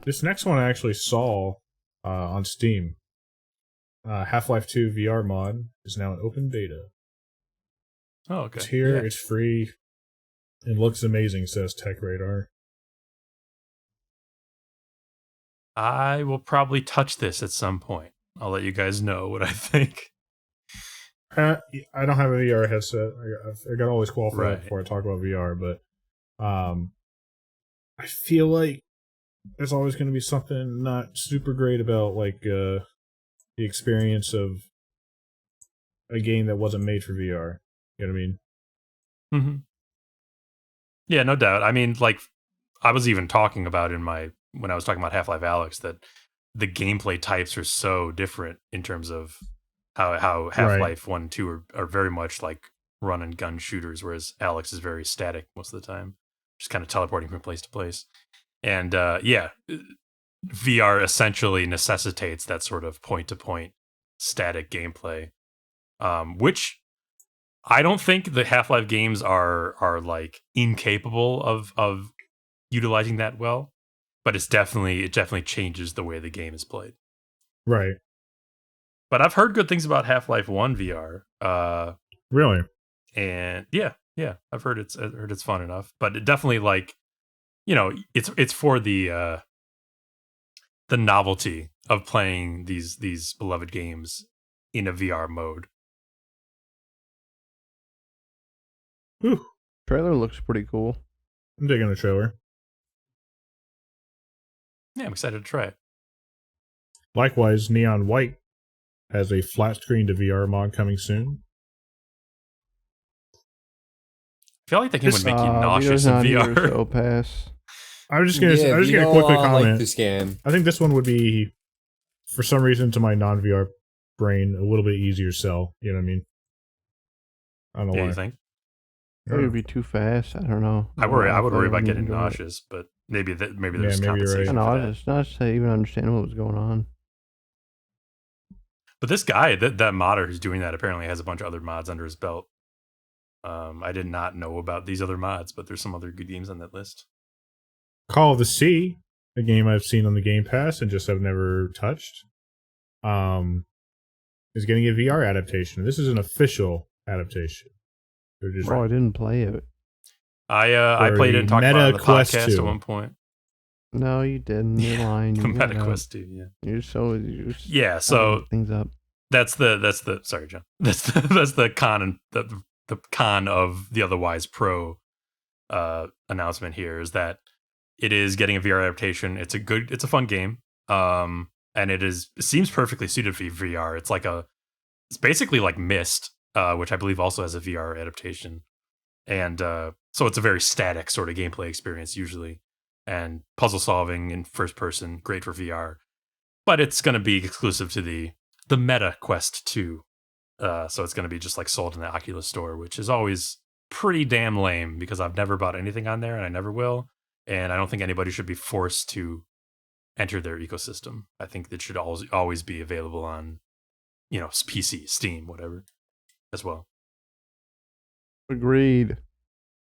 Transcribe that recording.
This next one I actually saw on Steam. Half-Life 2 VR mod is now in open beta. Oh, okay. It's here. Yeah. It's free. It looks amazing, says Tech Radar. I will probably touch this at some point. I'll let you guys know what I think. I don't have a VR headset. I got to always qualify that before I talk about VR, but I feel like there's always going to be something not super great about like the experience of a game that wasn't made for VR. You know what I mean? Mm-hmm. Yeah, no doubt. I mean, like, I was even talking about when I was talking about Half-Life Alyx that the gameplay types are so different in terms of how Half-Life 1 and 2 are very much like run and gun shooters, whereas Alyx is very static most of the time, just kind of teleporting from place to place. And VR essentially necessitates that sort of point-to-point static gameplay, which I don't think the Half-Life games are like incapable of utilizing that well, but it definitely changes the way the game is played. Right. But I've heard good things about Half-Life 1 VR. Really? And yeah, I've heard it's fun enough. But it definitely, like, you know, it's for the novelty of playing these beloved games in a VR mode. Whew. Trailer looks pretty cool. I'm digging the trailer. Yeah, I'm excited to try it. Likewise, Neon White has a flat screen to VR mod coming soon. I feel like that game would make you nauseous in VR. So pass. I'm just gonna quickly comment. Like this game. I think this one would be, for some reason, to my non-VR brain, a little bit easier sell. You know what I mean? I don't know why. You think? It would be too fast. I don't know. I would worry about getting nauseous, but maybe there's compensation. Right. I was not to even understand what was going on. But this guy, that modder who's doing that, apparently has a bunch of other mods under his belt. I did not know about these other mods, but there's some other good games on that list. Call of the Sea, a game I've seen on the Game Pass and just have never touched, is getting a VR adaptation. This is an official adaptation. I didn't play it. I played it and talked about it on the podcast at one point. No, you didn't. You're lying. The Meta Quest 2, yeah. You're so so things up. That's the sorry, John. That's the con and the con of the otherwise pro announcement here is that it is getting a VR adaptation. It's a fun game. And it seems perfectly suited for VR. It's basically like Myst, which I believe also has a VR adaptation. And so it's a very static sort of gameplay experience usually. And puzzle solving in first person, great for VR. But it's going to be exclusive to the Meta Quest 2. So it's going to be just like sold in the Oculus store, which is always pretty damn lame because I've never bought anything on there and I never will. And I don't think anybody should be forced to enter their ecosystem. I think it should always be available on, PC, Steam, whatever, as well. Agreed.